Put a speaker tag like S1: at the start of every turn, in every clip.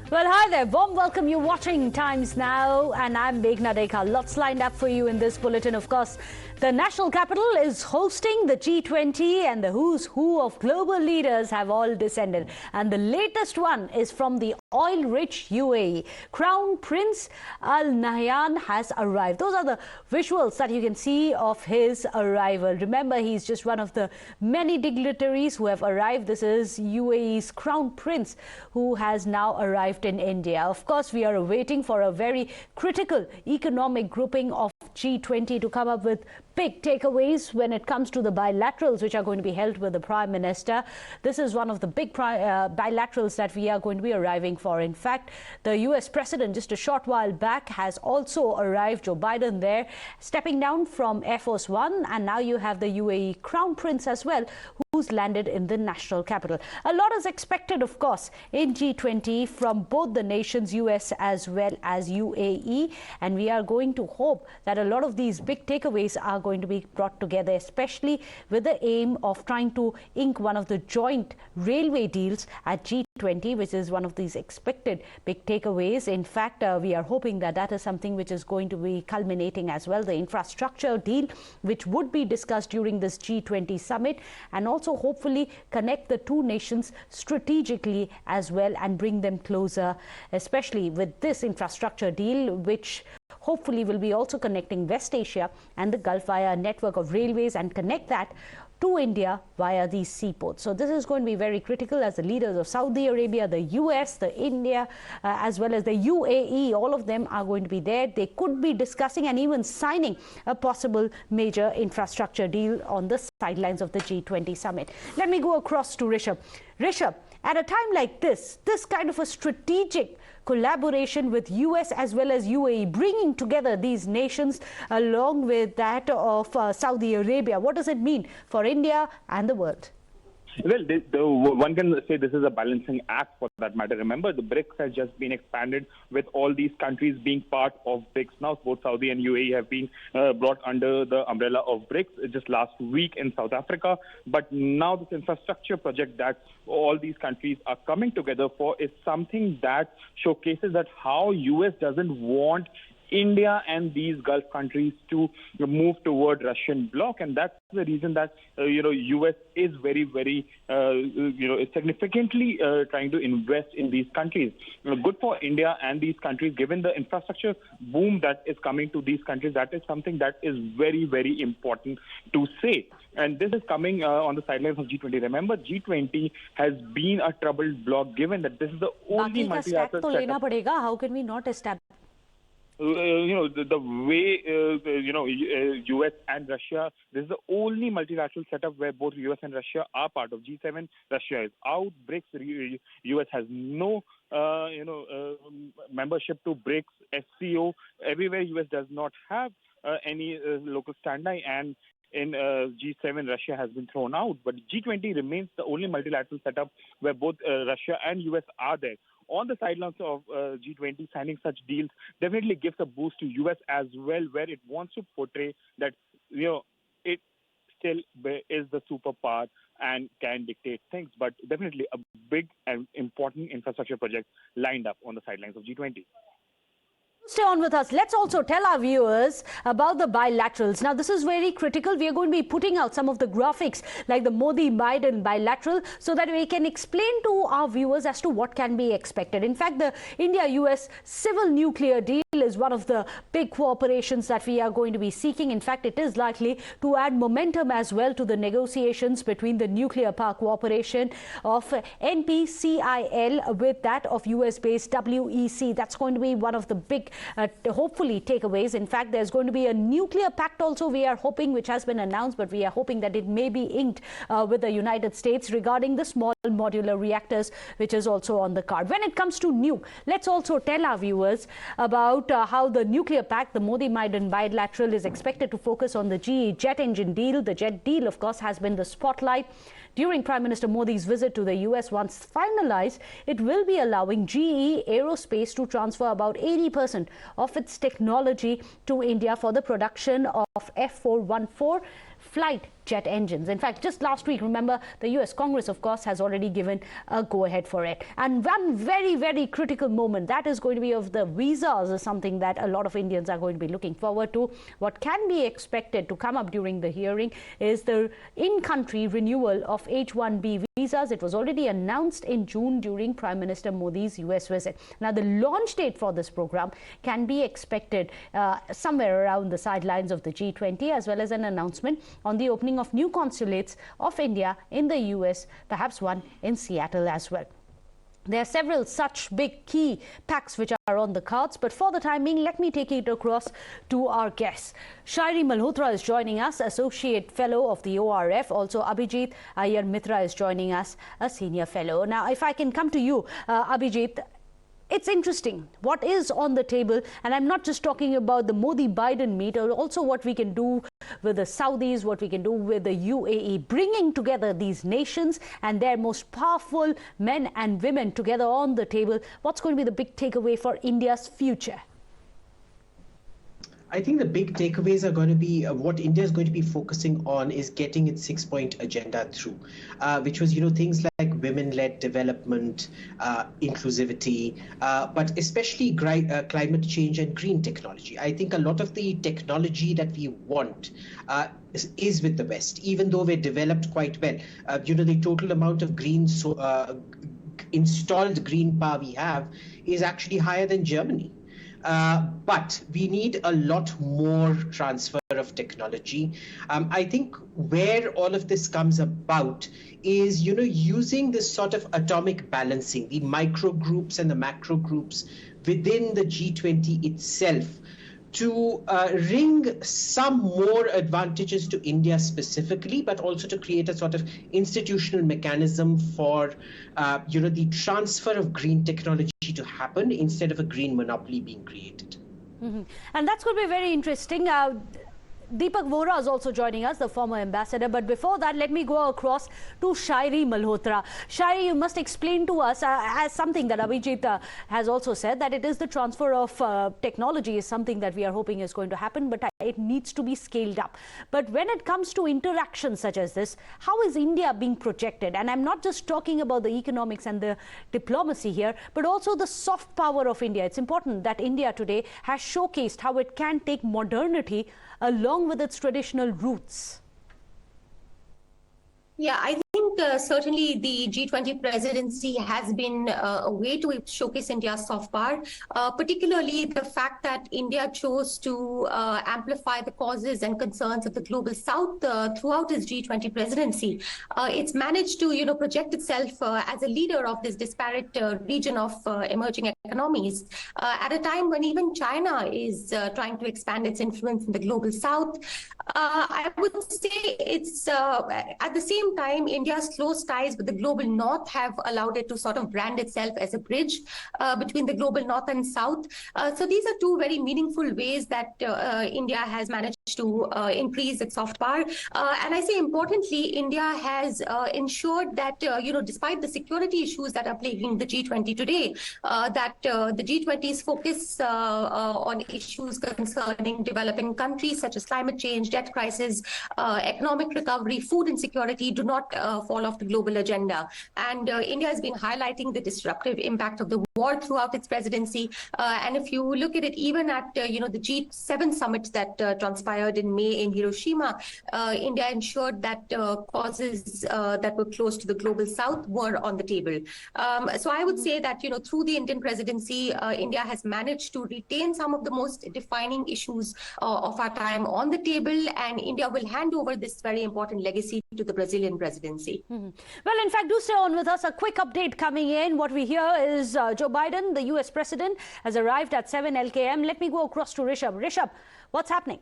S1: Well, hi there. Warm welcome. You're watching Times Now, and I'm Meghna Deka. Lots lined up for you in this bulletin. Of course, the national capital is hosting the G20, and the who's who of global leaders have all descended. And the latest one is from the oil-rich UAE. Crown Prince Al Nahyan has arrived. Those are the visuals that you can see of his arrival. Remember, he's just one of the many dignitaries who have arrived. This is UAE's Crown Prince who has now arrived in India. Of course, we are waiting for a very critical economic grouping of G20 to come up with big takeaways when it comes to the bilaterals, which are going to be held with the Prime Minister. This is one of the big bilaterals that we are going to be arriving for. In fact, the US President just a short while back has also arrived, Joe Biden there, stepping down from Air Force One, and now you have the UAE Crown Prince as well, who's landed in the national capital. A lot is expected, of course, in G20 from both the nations, US as well as UAE, and we are going to hope that a lot of these big takeaways are going to be brought together, especially with the aim of trying to ink one of the joint railway deals at G20, which is one of these expected big takeaways. In fact, we are hoping that that is something which is going to be culminating as well, the infrastructure deal, which would be discussed during this G20 summit, and also hopefully connect the two nations strategically as well and bring them closer, especially with this infrastructure deal, which hopefully will be also connecting West Asia and the Gulf via a network of railways and connect that to India via these seaports. So this is going to be very critical as the leaders of Saudi Arabia, the US, the India, as well as the UAE, all of them are going to be there. They could be discussing and even signing a possible major infrastructure deal on the sidelines of the G20 summit. Let me go across to Rishabh. Rishabh, at a time like this kind of a strategic collaboration with US as well as UAE, bringing together these nations along with that of Saudi Arabia, what does it mean for India and the world?
S2: Well, one can say this is a balancing act for that matter. Remember, the BRICS has just been expanded with all these countries being part of BRICS now. Both Saudi and UAE have been brought under the umbrella of BRICS just last week in South Africa. But now this infrastructure project that all these countries are coming together for is something that showcases that how US doesn't want India and these Gulf countries to move toward Russian bloc, and that's the reason that US is very significantly trying to invest in these countries. Good for India and these countries, given the infrastructure boom that is coming to these countries. That is something that is very important to say. And this is coming on the sidelines of G20. Remember, G20 has been a troubled bloc, given that this is the only multilateral setup.
S1: How can we not establish?
S2: The way, US and Russia, this is the only multilateral setup where both US and Russia are part of. G7, Russia is out. BRICS, US has no, membership to BRICS, SCO. Everywhere US does not have any local standby, and in G7, Russia has been thrown out. But G20 remains the only multilateral setup where both Russia and US are there. On the sidelines of G20, signing such deals definitely gives a boost to US as well, where it wants to portray that it still is the superpower and can dictate things. But definitely a big and important infrastructure project lined up on the sidelines of G20.
S1: Stay on with us. Let's also tell our viewers about the bilaterals. Now, this is very critical. We are going to be putting out some of the graphics like the Modi-Biden bilateral so that we can explain to our viewers as to what can be expected. In fact, the India-US civil nuclear deal is one of the big cooperations that we are going to be seeking. In fact, it is likely to add momentum as well to the negotiations between the nuclear power cooperation of NPCIL with that of US-based WEC. That's going to be one of the big hopefully takeaways. In fact, there's going to be a nuclear pact also, we are hoping, which has been announced, but we are hoping that it may be inked with the United States regarding the small modular reactors, which is also on the card. When it comes to nuke, let's also tell our viewers about how the nuclear pact, the Modi-Biden bilateral, is expected to focus on the GE jet engine deal. The jet deal, of course, has been the spotlight during Prime Minister Modi's visit to the US. Once finalized, it will be allowing GE Aerospace to transfer about 80% of its technology to India for the production of F414 flight jet engines. In fact, just last week, remember, the US Congress, of course, has already given a go-ahead for it. And one very, very critical moment, that is going to be of the visas, is something that a lot of Indians are going to be looking forward to. What can be expected to come up during the hearing is the in-country renewal of H-1B visas. It was already announced in June during Prime Minister Modi's US visit. Now, the launch date for this program can be expected somewhere around the sidelines of the G20, as well as an announcement on the opening of new consulates of India in the US, perhaps one in Seattle as well. There are several such big key pacts which are on the cards, but for the time being, let me take it across to our guests. Shairee Malhotra is joining us, Associate Fellow of the ORF. Also, Abhijit Iyer Mitra is joining us, a Senior Fellow. Now, if I can come to you, Abhijit, it's interesting what is on the table, and I'm not just talking about the Modi-Biden meet, or also what we can do with the Saudis, what we can do with the UAE, bringing together these nations and their most powerful men and women together on the table. What's going to be the big takeaway for India's future?
S3: I think the big takeaways are going to be what India is going to be focusing on is getting its 6-point agenda through, which was, things like women-led development, inclusivity, but especially climate change and green technology. I think a lot of the technology that we want is with the West, even though we're developed quite well. The total amount of installed green power we have is actually higher than Germany. But we need a lot more transfer of technology. I think where all of this comes about is, using this sort of atomic balancing, the micro groups and the macro groups within the G20 itself, to wring some more advantages to India specifically, but also to create a sort of institutional mechanism for, the transfer of green technology to happen instead of a green monopoly being created.
S1: Mm-hmm. And that's going to be very interesting. Deepak Vohra is also joining us, the former ambassador. But before that, let me go across to Shairee Malhotra. Shairee, you must explain to us, as something that Abhijit has also said, that it is the transfer of technology is something that we are hoping is going to happen, but it needs to be scaled up. But when it comes to interactions such as this, how is India being projected? And I'm not just talking about the economics and the diplomacy here, but also the soft power of India. It's important that India today has showcased how it can take modernity along with its traditional roots.
S4: Yeah, I think certainly the G20 presidency has been a way to showcase India's soft power, particularly the fact that India chose to amplify the causes and concerns of the global south throughout its G20 presidency. It's managed to, project itself as a leader of this disparate region of emerging economies at a time when even China is trying to expand its influence in the global south. I would say it's at the same time, India's close ties with the global north have allowed it to sort of brand itself as a bridge between the global north and south. So these are two very meaningful ways that India has managed to increase its soft power. And I say importantly, India has ensured that, despite the security issues that are plaguing the G20 today, that the G20's focus on issues concerning developing countries such as climate change, debt crisis, economic recovery, food insecurity do not fall off the global agenda. And India has been highlighting the disruptive impact of the war throughout its presidency. And if you look at it, even at, the G7 summit that transpired in May in Hiroshima, India ensured that causes that were close to the global south were on the table. So I would say that, through the Indian presidency, India has managed to retain some of the most defining issues of our time on the table, and India will hand over this very important legacy to the Brazilian presidency.
S1: Mm-hmm. Well, in fact, do stay on with us. A quick update coming in. What we hear is Joe Biden, the US president, has arrived at 7 LKM. Let me go across to Rishabh. Rishabh, what's happening?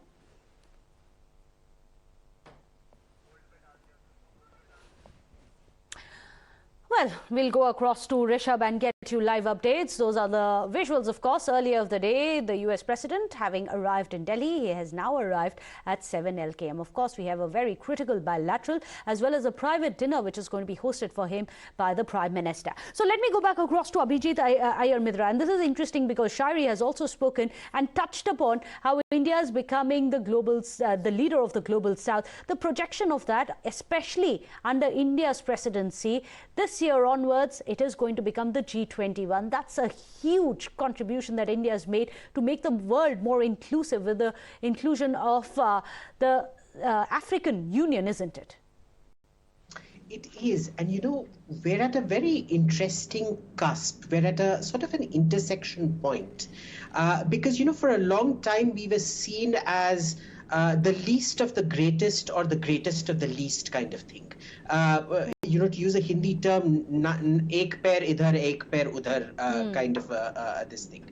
S1: Well, we'll go across to Rishabh and get you live updates. Those are the visuals, of course. Earlier of the day, the US President having arrived in Delhi. He has now arrived at 7 LKM. Of course, we have a very critical bilateral as well as a private dinner which is going to be hosted for him by the Prime Minister. So let me go back across to Abhijit Iyer Mitra. And this is interesting because Shairee has also spoken and touched upon how India is becoming the the leader of the global south. The projection of that, especially under India's presidency, this year onwards, it is going to become the G21. That's a huge contribution that India has made to make the world more inclusive with the inclusion of the African Union, isn't it?
S3: It is. And you know, we're at a very interesting cusp. We're at a sort of an intersection point. Because, you know, for a long time, we were seen as the least of the greatest or the greatest of the least kind of thing. You know, to use a Hindi term, ek pair idhar, ek pair udhar kind of this thing.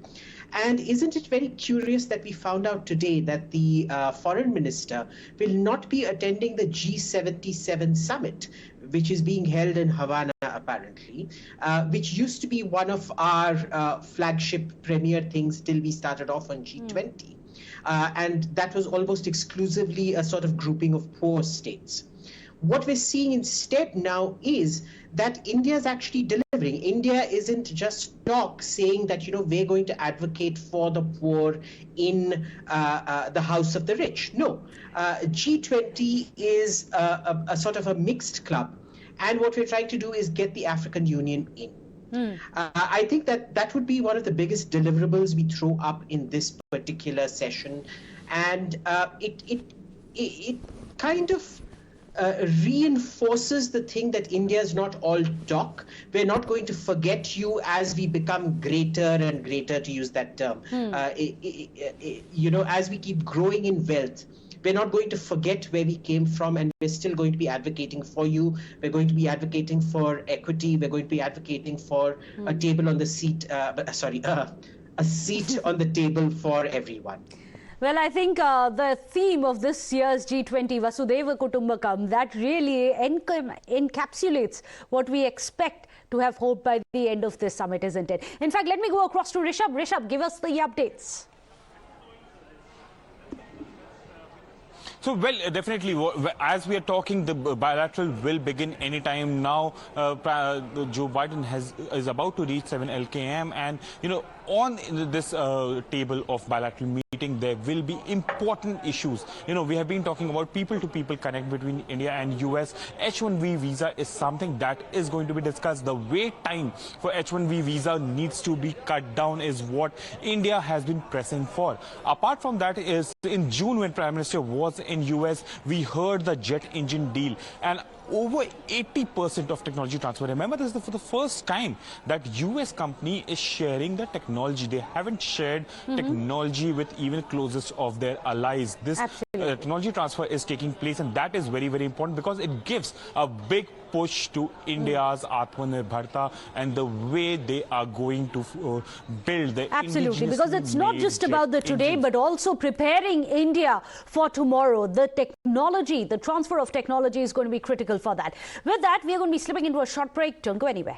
S3: And isn't it very curious that we found out today that the foreign minister will not be attending the G77 summit, which is being held in Havana, apparently, which used to be one of our flagship premier things till we started off on G20. And that was almost exclusively a sort of grouping of poor states. What we're seeing instead now is that India is actually delivering. India isn't just talk saying that, you know, we're going to advocate for the poor in the house of the rich. No, G20 is a sort of a mixed club. And what we're trying to do is get the African Union in. I think that would be one of the biggest deliverables we throw up in this particular session. And it kind of reinforces the thing that India is not all talk. We're not going to forget you as we become greater and greater, to use that term. You know, as we keep growing in wealth, we're not going to forget where we came from, and we're still going to be advocating for you. We're going to be advocating for equity. We're going to be advocating for a table on the seat, a seat on the table for everyone.
S1: Well, I think the theme of this year's G20, Vasudhaiva Kutumbakam, that really encapsulates what we expect to have hope by the end of this summit, isn't it? In fact, let me go across to Rishabh. Rishabh, give us the updates.
S5: So, well, definitely, as we are talking, the bilateral will begin anytime now. Joe Biden is about to reach 7 LKM, and, you know, on this table of bilateral meeting, there will be important issues. You know, we have been talking about people-to-people connect between India and US. H-1B visa is something that is going to be discussed. The wait time for H-1B visa needs to be cut down is what India has been pressing for. Apart from that is in June, when Prime Minister was in US, we heard the jet engine deal, and over 80% of technology transfer. Remember, this is for the first time that US company is sharing the technology. They haven't shared technology with even closest of their allies. This technology transfer is taking place, and that is very, very important because it gives a big push to India's Atmanirbharta and the way they are going to build the
S1: Absolutely, because it's not just about the today, but also preparing India for tomorrow. The technology, the transfer of technology is going to be critical for that. With that, we are going to be slipping into a short break. Don't go anywhere.